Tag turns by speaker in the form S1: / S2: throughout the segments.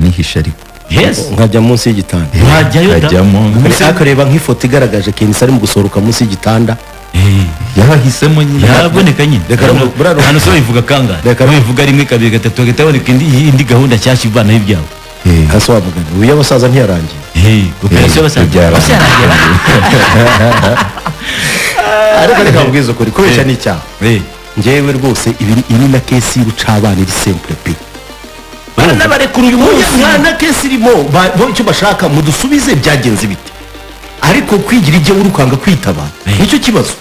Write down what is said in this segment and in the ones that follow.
S1: nkanihisha ariko
S2: nkajya munsi y'igitanda
S1: nkajyamo
S2: akareba nk'ifoto igaragaje Kenisi ari mu gusohoka munsi y'igitanda
S1: yabahisemo nyine
S3: yaboneka nyine hano so bivuga kangahe bivuga rimwe kabiri gatatu hagahita haboneka indi gahunda nshyashya ivanaho ibyawe
S2: hasi wamugana uyu y'abasaza ntiyarangiye
S3: operasiyo y'abasaza
S2: ariko reka mbwiza ukuri kubesha ni icyaha njyewe rwose ibi na kesi y'urucabana iri simple pe
S3: baranabarekura uyu munsi
S2: na kesi irimo icyo bashaka mudusubize byagenze bite ariko kwigira ibyo urukanga kwitaba nicyo kibazo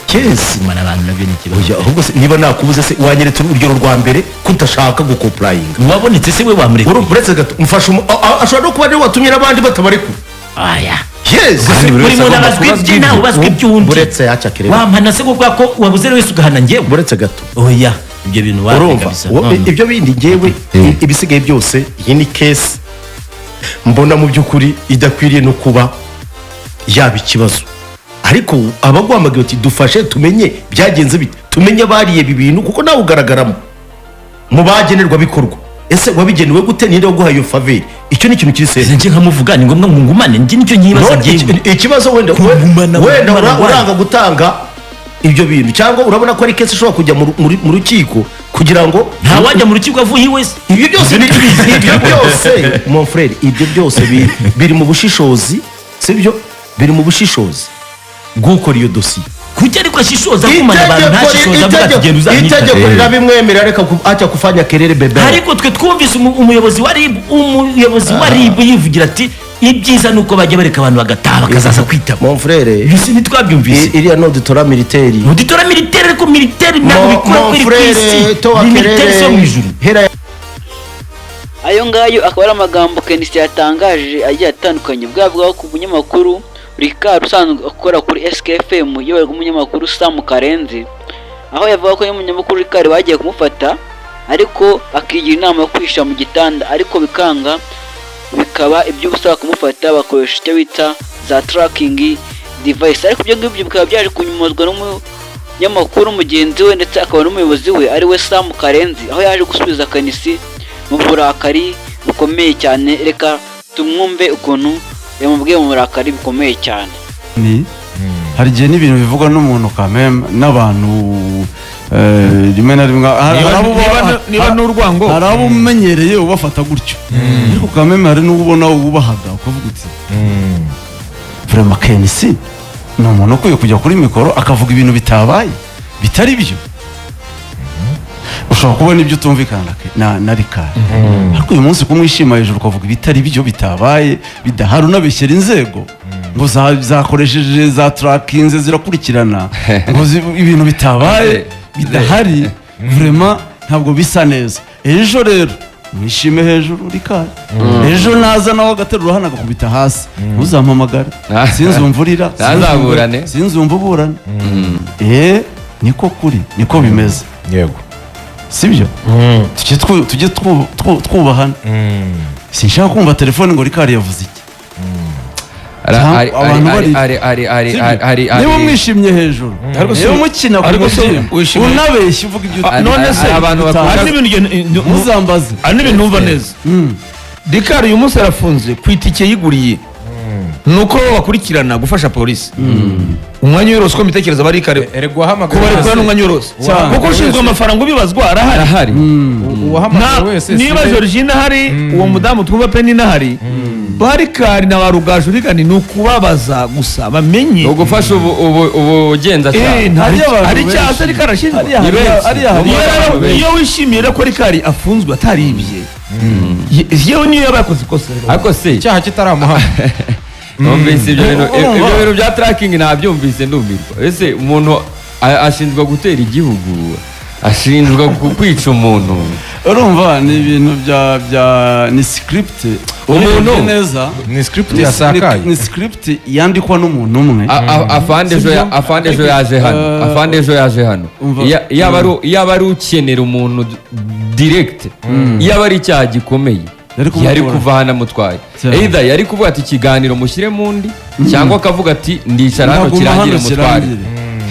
S2: kesi
S3: mana abantu nabyo ni ikibazo
S2: ahubwo niba nakubuze se wanyeretse urugero rwa mbere kutashaka gukoprayinga
S3: wabonetse se we wamureka
S2: uretse gato mfasha ashobora no kuba ari watumye n'abandi batabarekura yes
S3: buri muntu abazwa ibye nawe ubazwa iby'undi
S2: uretse yacakire
S3: wampana se kuko wabuze wese ugahana njyewe
S2: uretse gato
S3: oya ibyo bintu
S2: urumva ibyo bindi njyewe ibisigaye byose iyi ni kesi mbona mu by'ukuri idakwiriye no kuba yaba ikibazo ariko abagwamagaye uti dufashe tumenye byagenze bite tumenye abariye ibi bintu kuko nawe ugaragaramo mu bagenerwa bikorwa ese wabigenewe gute ninde waguhaye iyo faveri icyo ni ikintu kiri sese
S3: nje nkamuvuga ni ngombwa ngo ngumane njye nicyo nyibaza
S2: ikibazo wenda uranga gutanga ibyo bintu cyangwa urabona ko ari kesi ishobora kujya mu rukiko kugira ngo
S3: nta wajya mu rukiko avuye wese
S2: ibyo byose ibyo byose mon frère ibyo byose biri mu bushishozi sibyo biri mu bushishozi bw'ukora iyo dosiye
S3: kujya ariko ashishoza kumana abantu ntashishoza avuga ati genda uzanyita
S2: itegeko rirabimwemerera reka acha kufanya kelele bebe
S3: ariko twe twumvise umuyobozi wa RIB yivugira ati ibyiza nuko bajya bareka abantu bagataha bakazaza kwitaba
S2: mon frère
S3: bisi nitwabyumvise
S2: iriya no auditora militaire
S3: ariko militaire ntabwo bikora kuri kwisi ni militaire yo mu ijuru
S4: ayo ngayo akaba ari amagambo Kenisi yatangaje agiye atandukanye bwavuga ku bunyamakuru Ricard usanzwe akora kuri SKFM yoberwa umunyamakuru Sam Karenzi aho yavuga ko umunyamakuru Ricard bagiye kumufata ariko akigira inama yo kwisha mu gitanda ariko bikaba ibyo busaba kumufata bakoresha icyo bita za tracking device ariko ibyo ngibyo bikaba byaje kunyumozwa n'umunyamakuru mugenzi we ndetse akaba n'umuyobozi we ari we Sam Karenzi aho yaje gusubiza Kenisi mu burakari bukomeye cyane reka tumwumve ukuntu yamubwiye mu burakari bukomeye cyane
S5: hari igihe n'ibintu bivugwa n'umuntu kameme n'abantu rimwe na rimwe
S1: niba n'urwango
S5: hari abo umenyereye ubafata gutyo ariko kameme hari n'ubona ubahaga ukavuga uti vraiment Kenisi ni umuntu ukwiye kujya kuri mikoro akavuga ibintu bitabaye bitari byo ushobora kubona ibyo utumvikana na Ricard ariko uyu munsi kumwishima hejuru ukavuga ibitari byo bitabaye bidahari unabeshyera inzego ngo zakoresheje za tracking zirakurikirana ngo ibintu bitabaye bidahari vraiment ntabwo bisa neza ejo rero mwishime hejuru Ricard ejo naza nawe agaterura hano agakubita hasi uzampamagara sinzumvurira sinzumvuburane niko kuri niko bimeze
S2: yego
S5: sibyo tujye twubahana sinshaka kumva telefone ngo Ricard yavuze iki niba mwishimye hejuru niba mukina ku mubyimba unabeshya uvuga ibyo
S1: none se
S5: abantu muzambaze
S1: ari n'ibintu numva neza Ricard uyu munsi arafunze ku itike yiguriye nuko bakurikirana gufasha polisi umwanya w'irose ko mitekereza bari Ricard kubarekura n'umwanya w'irose kuko ushinzwe amafaranga ubibazwa arahari niba Georgine ahari uwo mudamu twumva pe ni nahari Ricard na barugaju rigani nukubabaza gusa bamenye
S6: ugufasha ubugenzacyaha
S1: ari cyase Ricard ashinzwe iyo wishimiye ko Ricard afunzwe ataribye yewe niyo yabakoze ikosa
S6: ariko se
S1: icyaha kitaramuhama
S6: numvise ibyo bintu bya tracking nabyumvise ndumirwa ese umuntu ashinzwe gutera igihugu ashinzwe kwica umuntu
S5: urumva ni ibintu ni script umuntu
S1: neza ni script yasakaye
S5: ni script yandikwa n'umuntu umwe
S6: afande ejo yaje hano yaba ari ukenera umuntu direct yaba ari icyaha gikomeye yari kuvana mutwaye either yari kuvuga ati ikiganiro mushyire mundi cyangwa akavuga ati ndicara hano kirangire mutware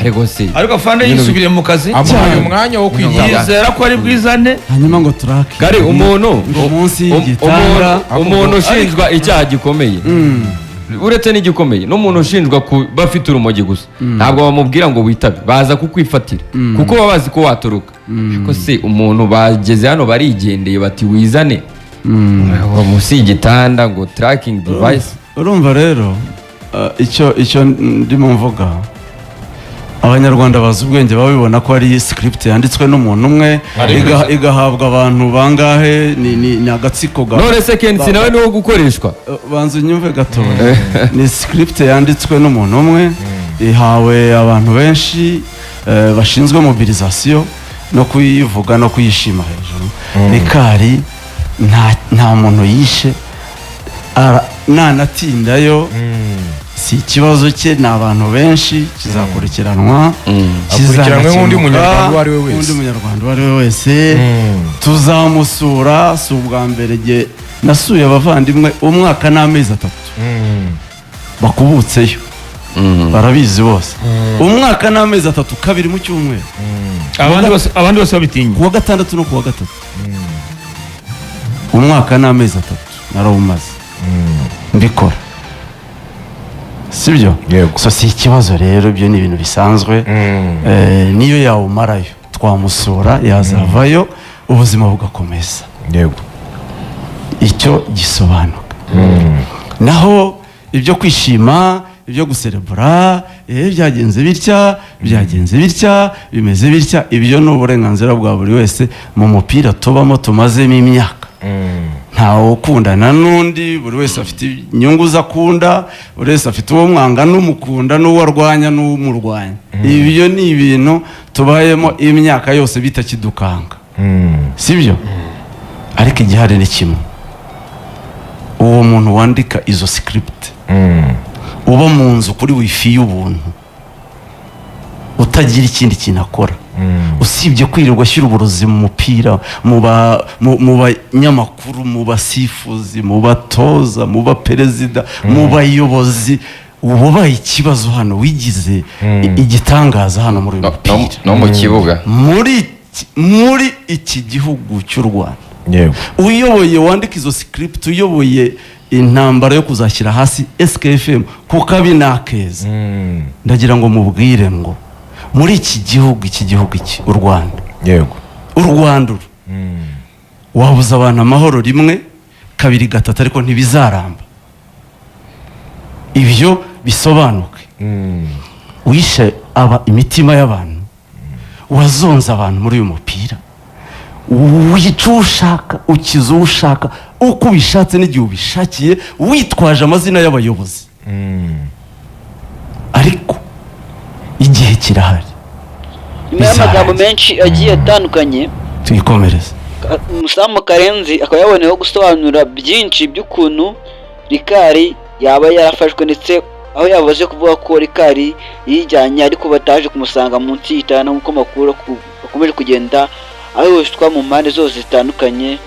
S6: ariko se
S1: ariko afande yisubiriye mu kazi
S7: amuhaye umwanya wo kwigana
S1: yizera ko ari bwizane
S5: hanyuma ngo turake
S6: kare umuntu
S5: ngo munsi y'igitanda
S6: umuntu ushinjwa icyaha gikomeye uretse n'igikomeye n'umuntu ushinjwa kuba afite urumogi gusa ntabwo bamubwira ngo witabe baza kukwifatira kuko baba bazi ko watoroka ariko se umuntu bageze hano barigendeye bati wizane munsi y'igitanda ngo tracking device.
S5: urumva rero icyo ndimo mvuga abanyarwanda bazi ubwenge babibona ko ari script yanditswe n'umuntu umwe igahabwa abantu bangahe ni agatsiko
S6: none se Kensi nawe niwo gukoreshwa
S5: banza unyumve gatoya ni script yanditswe n'umuntu umwe ihawe abantu benshi bashinzwe mobilisation no kuyivuga no kuyishima hejuru Rikari nta muntu yishe nanatindayo si ikibazo cye ni abantu benshi kizakurikiranwa
S7: akurikiranwe nk'undi munyarwanda uwo
S5: ari we wese tuzamusura si ubwa mbere nasuye abavandimwe umwaka n'amezi 3 bakubutseyo barabizi bose umwaka n'amezi 3 kabiri mu cyumweru
S1: abandi bose babitinya
S5: kuwa gatandatu no kuwa gatatu umwaka n'amezi 3 narawumaze mbikora sibyo so si ikibazo rero byo ni ibintu bisanzwe niyo yawumarayo twamusura yazavayo ubuzima bugakomeza icyo gisobanuka naho ibyo kwishima ibyo guserebura byagenze bitya bimeze bitya ibyo ni uburenganzira bwa buri wese mu mupira tubamo tumazemo imyaka ntawe ukundana n'undi buri wese afite inyungu ze akunda buri wese afite uwo mwanga n'umukunda n'uwo arwanya n'umurwanya ibyo ni ibintu tubayemo imyaka yose bitakidukanga sibyo ariko igihari ni kimwe uwo muntu wandika izo script uba mu nzu kuri wifi y'ubuntu utagira ikindi kintu akora usibye kwirirwa ashyira uburozi mu mupira mu banyamakuru mu basifuzi mu batoza mu baperezida mu bayobozi ubaye ikibazo hano wigize igitangaza hano muri uyu mupira
S6: no mu kibuga
S5: muri iki gihugu cy'u Rwanda uyoboye wandika izo script uyoboye intambara yo kuzashyira hasi SKFM kuko abi nakeza ndagira ngo mubwire ngo muri iki gihugu u Rwanda u Rwanda wabuza abantu amahoro rimwe kabiri gatatu ariko ntibizaramba ibyo bisobanuke wishe imitima y'abantu wazonze abantu muri uyu mupira wica ushaka ukiza ushaka uko ubishatse n'igihe ubishakiye witwaje amazina y'abayobozi ariko igihe kirahari
S4: nyuma y'amagambo menshi agiye atandukanye
S5: tuyikomereze
S4: Samu Karenzi akaba yaboneyeho gusobanura byinshi by'ukuntu Rikari yaba yarafashwe ndetse aho yavuze kuvuga ko Rikari yijyanye ariko bataje kumusanga munsi y'itana nk'uko makuru bakomeje kugenda ayoshwa mu mpande zose zitandukanye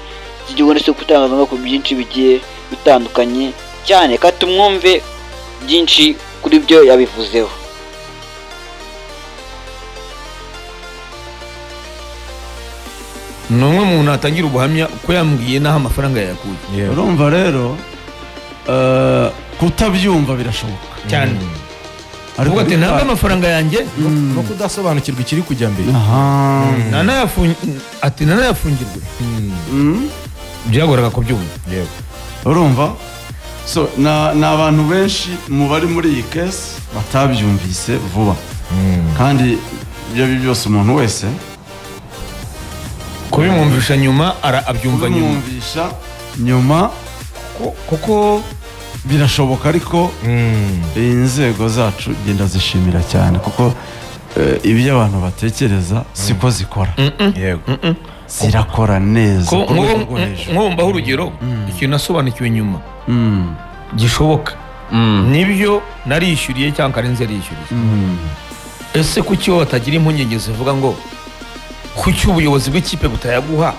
S4: z'igihugu ndetse kutangazamakuru byinshi bigiye bitandukanye cyane ka tumwumve byinshi kuri byo yabivuzeho.
S1: numwe muntu atangira ubuhamya uko yambwiye naho amafaranga yakuye
S5: urumva rero kutabyumva birashoboka
S1: cyane ariko ati ntabwo amafaranga yanjye
S7: no kudasobanukirwa ikiri kujya mbere
S1: nanayafungirwe byagoraga kubyumva
S5: urumva so ni abantu benshi mu bari muri iyi kesi batabyumvise vuba kandi ibyo byose umuntu wese
S1: kubimwumvisha nyuma abyumva
S5: nyuma
S1: kuko
S5: birashoboka ariko inzego zacu genda zishimira cyane kuko ibyo abantu batekereza siko zikora zirakora neza
S1: nk'ubumbaho urugero ikintu nasobanukiwe nyuma gishoboka nibyo narishyuriye cyangwa Karenzi yarishyuriye ese kuki wowe batagira impungenge zivuga ngo kuki ubuyobozi bw'ikipe butayaguha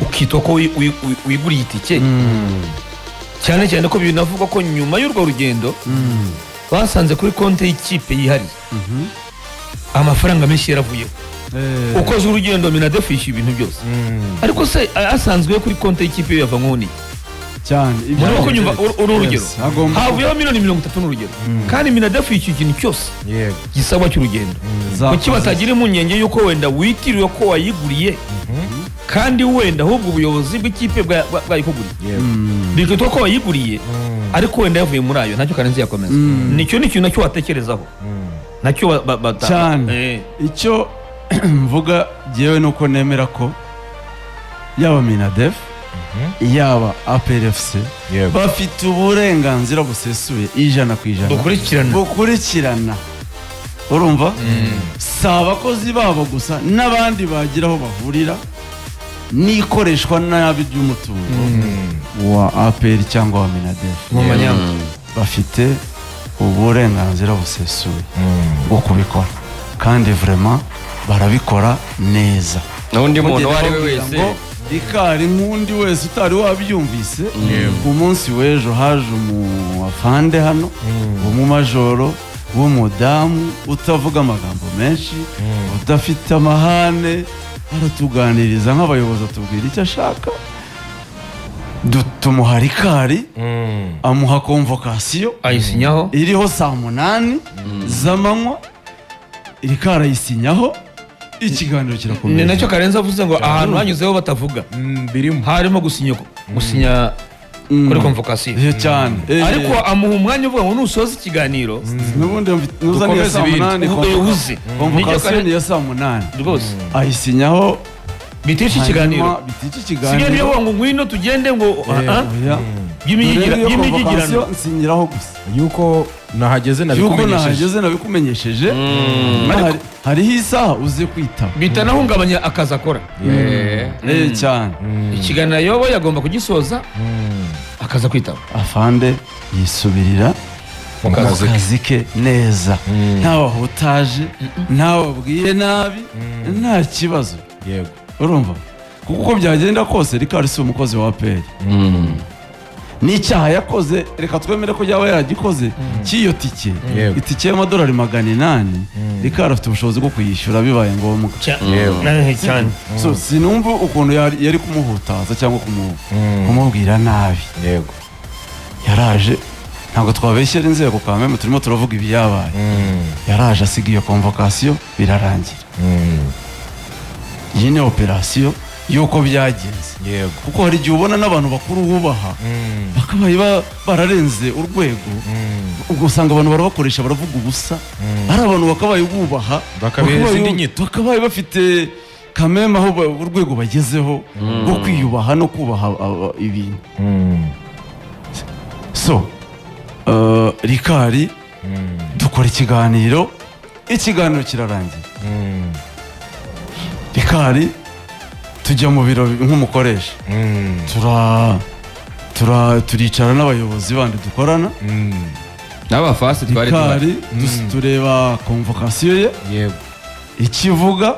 S1: ukitwa ko wiguriye itike cyane cyane ko binavugwa ko nyuma y'urwo rugendo basanze kuri konti y'ikipe yihariye amafaranga menshi yaravuyeho ukoze urugendo Minadef yishyuye ibintu byose ariko se asanzwe kuri konti y'ikipe yava nk'uni
S5: cyane
S1: muri uko nyumva uru urugero havuyeho miliyoni 30 n'urugero kandi Minadef yishyuye ikintu cyose gisabwa cy'urugendo kuki batagira impungenge yuko wenda witiriwe ko wayiguriye kandi wenda ahubwo ubuyobozi bw'ikipe bwayikuguriye bikitwa ko wayiguriye ariko wenda yavuye muri ayo ntacyo Karenzi yakomeza nicyo ni ikintu nacyo watekerezaho nacyo
S5: cyane icyo mvuga jewe nuko nemera ko yaba Minadef yaba APRFC bafite uburenganzira busesuye 100% bukurikirana urumva si abakozi babo gusa n'abandi bagira aho bahurira n'ikoreshwa nabi ry'umutungo wa APR cyangwa wa Minadef bafite uburenganzira busesuye bwo kubikora kandi vraiment barabikora neza
S6: n'undi muntu wari we wese
S5: Rikari nk'undi wese utari wabyumvise umunsi w'ejo haje afande hano umumajoro w'umudamu utavuga amagambo menshi udafite amahane aratuganiriza nk'abayobozi atubwira icyo ashaka tumuha Rikari amuha convocation
S1: ayisinyaho
S5: iriho 8 z'amanywa Rikari ayisinyaho ikiganiro kirakomeye
S1: ni nacyo Karenzi avuze ngo ahantu hanyuzeho batavuga birimo harimo gusinya kuri convocation
S5: cyane
S1: ariko amuha umwanya uvuga ngo nusoza ikiganiro
S5: n'ubundi nuzaniye 8 convocation ya 8
S1: rwose
S5: ayisinyaho
S1: bitici ikiganiro siyo ngo ngwino tugende ngo y'imigigirano
S5: nsinyiraho gusa
S7: yuko nahageze
S5: nabikumenyesheje hariho isaha uze kwitaba
S1: bitanahungabanya akazi akora
S5: cyane
S1: ikiganiro yoboye agomba kugisoza akaza kwitaba
S5: afande yisubirira mu kazi ke neza ntawahutaje ntawabwiye nabi nta kibazo
S7: yego
S5: urumva kuko uko byagenda kose Rikari si umukozi wa APR n'icyaha yakoze reka twemere ko yaba yaragikoze cy'iyo tike itike y'amadolari 800 Rikari afite ubushobozi bwo kuyishyura bibaye ngombwa
S1: cyane
S5: so sinumva ukuntu yari kumuhutaza cyangwa kumubwira nabi
S7: yego
S5: yaraje ntabwo twabeshyera inzego kameme turimo turavuga ibi yabaye yaraje asiga iyo convocation birarangira iyi ni operasiyo yuko byagenze kuko hari igihe ubona n'abantu bakuru bubaha bakabaye bararenze urwego ubwo usanga abantu barabakoresha baravuga ubusa ari abantu bakabaye bubaha bakabaye bafite kameme aho urwego bagezeho rwo kwiyubaha no kubaha ibintu so Rikari dukora ikiganiro kirarangira Rikari tujya mu biro nk'umukoresha turicara n'abayobozi bandi dukorana
S6: n'abafasi twari
S5: Rikari tureba convocation ye
S7: yego
S5: ikivuga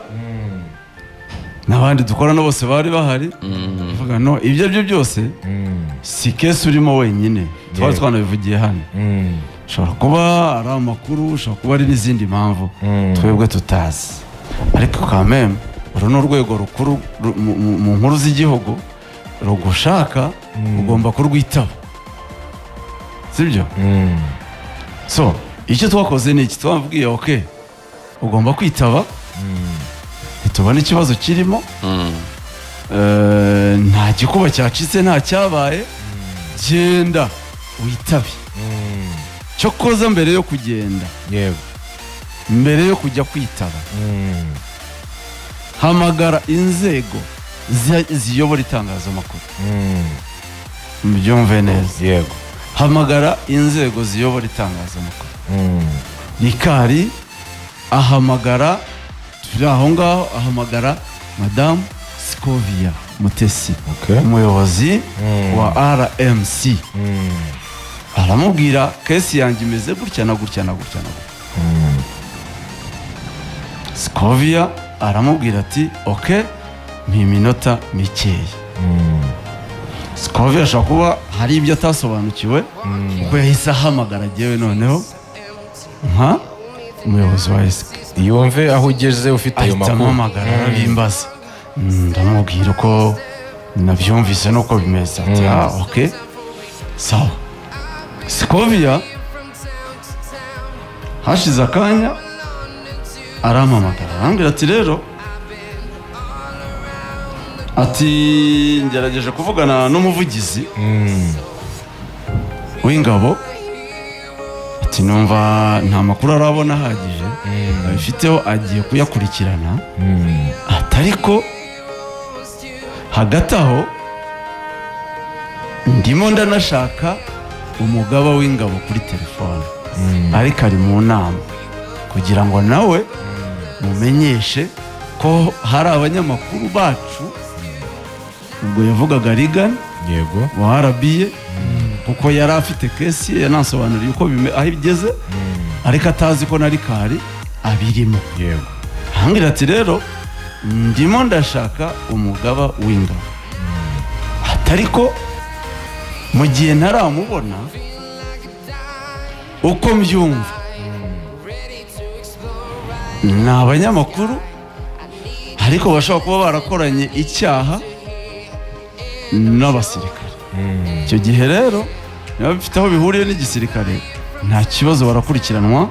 S5: n'abandi dukorana bose bari bahari bavuga no ibyo byose si kesi urimo wenyine twari twanabivugiye hano ushobora kuba ari amakuru ushobora kuba ari n'izindi mpamvu twebwe tutazi ariko kameme uru ni urwego rukuru mu nkuru z'igihugu rugushaka ugomba kurwitaba sibyo so icyo twakoze ni iki twabwiye ok ugomba kwitaba ntitubona ikibazo kirimo nta gikuba cyacitse nta cyabaye genda witabe cyo koza mbere yo kugenda mbere yo kujya kwitaba hamagara inzego ziyobora itangazamakuru mubyumve neza hamagara inzego ziyobora itangazamakuru Rikari ahamagara turi aho ngaho ahamagara madamu Scovia Mutesi umuyobozi wa RMC aramubwira kesi yanjye imeze gutya na gutya na gutya na gutya Scovia aramubwira ati ok mpiminota mikeya Scovia ashobora kuba hari ibyo atasobanukiwe kuko yahise ahamagara jyewe noneho nka umuyobozi wa
S7: yumve aho ugeze ufite ayo
S5: ahita
S7: makuru.
S5: ampamagara arabimbaza ndamubwira uko nabyumvise nuko bimeze ati ok sawa. Scovia hashize akanya arampamagara arambwira ati rero ati ngerageje kuvugana n'umuvugizi w'ingabo ati numva nta makuru arabona ahagije abifiteho agiye kuyakurikirana ati ariko hagati aho ndimo ndanashaka umugaba w'ingabo kuri telefone ariko ari mu nama kugira ngo nawe mumenyeshe ko hari abanyamakuru bacu ubwo yavugaga Regan
S7: yego
S5: wa RBA kuko yari afite kesi ye yanasobanuriye uko aho igeze ariko atazi ko na Rikari abirimo.
S7: yego
S5: ahambwira ati rero ndimo ndashaka umugaba w'ingabo atariko mu gihe ntaramubona uko mbyumva ni abanyamakuru ariko bashobora kuba barakoranye icyaha n'abasirikare. icyo gihe rero niba bifite aho bihuriye n'igisirikare nta kibazo barakurikiranwa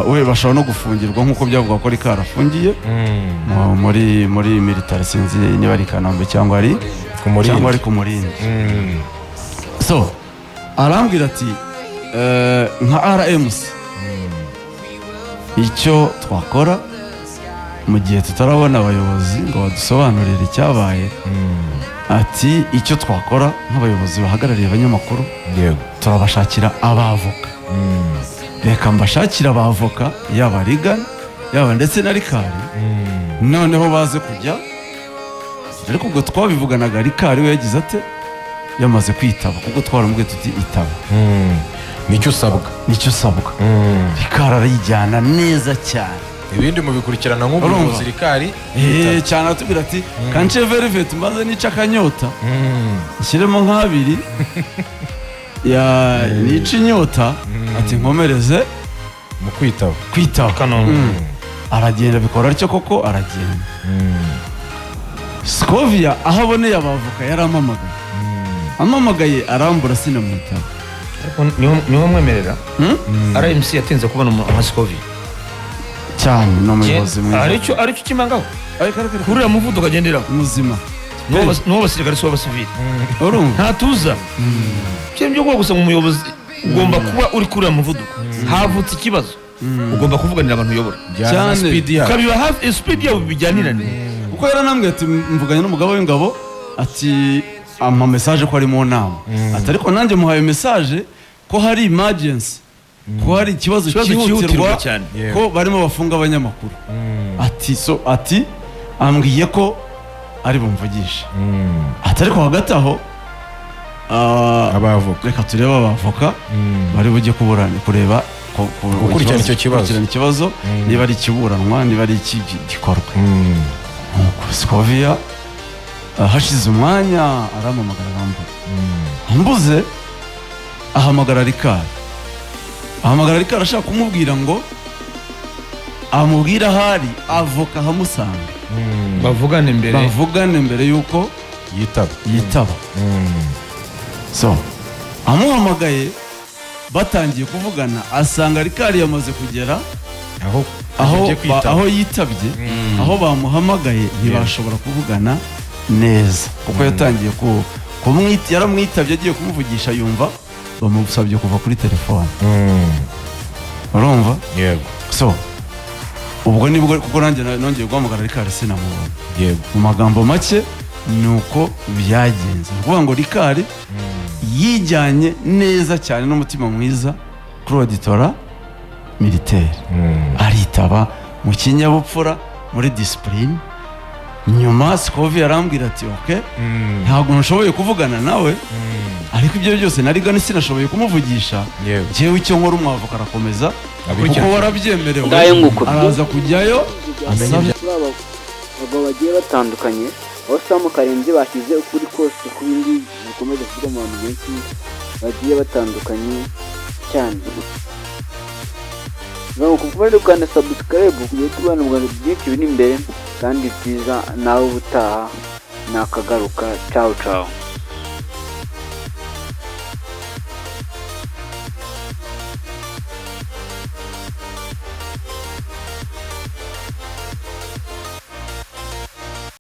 S5: we bashobora no gufungirwa nk'uko byavuga ko Rikari afungiye muri military sinzi niba ari Kanombe cyangwa ari ku Murindi. So arambwira ati nka RMC icyo twakora mu gihe tutarabona abayobozi ngo badusobanurire icyabaye ati icyo twakora nk'abayobozi bahagarariye abanyamakuru turabashakira abavoka reka mbashakira abavoka yaba Regan yaba ndetse na Rikari noneho baze kujya ariko ubwo twabivuganaga Rikari we yagize ate yamaze kwitaba kuko twaramubwiye tuti itaba
S7: nicyo usabwa
S5: Rikari arayijyana neza cyane
S7: ibindi mubikurikirana nk'ubuyobozi Rikari
S5: cyane atubwira ati kanche velvet mbaze nica akanyota nshyiremo nk'abiri nica inyota ati nkomereze
S7: mu kwitaba
S5: aragenda bikora atyo koko aragenda. Scovia aho aboneye abavoka yarampamagaye arambura sinamwitaba
S1: niwo mwemerera RMC yatinze kubona nka Scovia
S5: cyane n'umuyobozi mwiza
S1: aricyo kimangaho kurira muvuduko agenderaho
S5: muzima
S1: n'uwo basirikare si w'abasivili
S5: urumva
S1: ntatuza byo kuba gusa mu muyobozi ugomba kuba uri kurira muvuduko havutse ikibazo ugomba kuvuganira abantu uyobora
S5: cyane
S1: ukabiba hafi speed yawe bijyanirane
S5: kuko yaranambwiye ati mvuganye n'umugabo w'ingabo ati ampa message ko ari mu nama ati ariko nanjye muhaye message ko hari emergency ko hari ikibazo cyihutirwa ko barimo bafunga abanyamakuru ati ambwiye ko ari bumvugisha ati ariko hagati aho
S7: abavoka
S5: reka turebe abavoka bari bujye kureba
S7: gukurikirana icyo
S5: kibazo niba ari ikiburanwa niba ari iki gikorwa. Scovia hashize umwanya arampamagara ambuze ahamagara Rikari ashaka kumubwira ngo amubwira ahari avoka hamusanga
S1: bavugane
S5: mbere yuko yitaba. So amuhamagaye batangiye kuvugana asanga Rikari yamaze kugera aho yitabye aho bamuhamagaye ntibashobora kuvugana neza kuko yatangiye yaramwitabye agiye kumuvugisha yumva bamusabye kuva kuri telefone urumva so ubwo nibwo kuko nanjye nongeye guhamagara Rikari sinamubona mu magambo make nuko byagenze kuvuga ngo Rikari yijyanye neza cyane n'umutima mwiza kuri auditora militaire aritaba mu kinyabupfura muri discipline. Nyuma Scovia arambwira ati ntabwo ntushoboye kuvugana nawe ariko ibyo byose na Regan sinashoboye kumuvugisha jewe icyo nkora umwavoka arakomeza kuko warabyemerewe araza kujyayo
S4: abagabo bagiye batandukanye aho Sam Karenzi bashyize ukuri kose ku bindi bikomeza kuvuga mu bantu benshi bagiye batandukanye cyane nuko kuba dukanda subscribe kugira tubana mu Rwanda byinshi biri imbere kandi byiza nawe ubutaha nakagaruka ciao ciao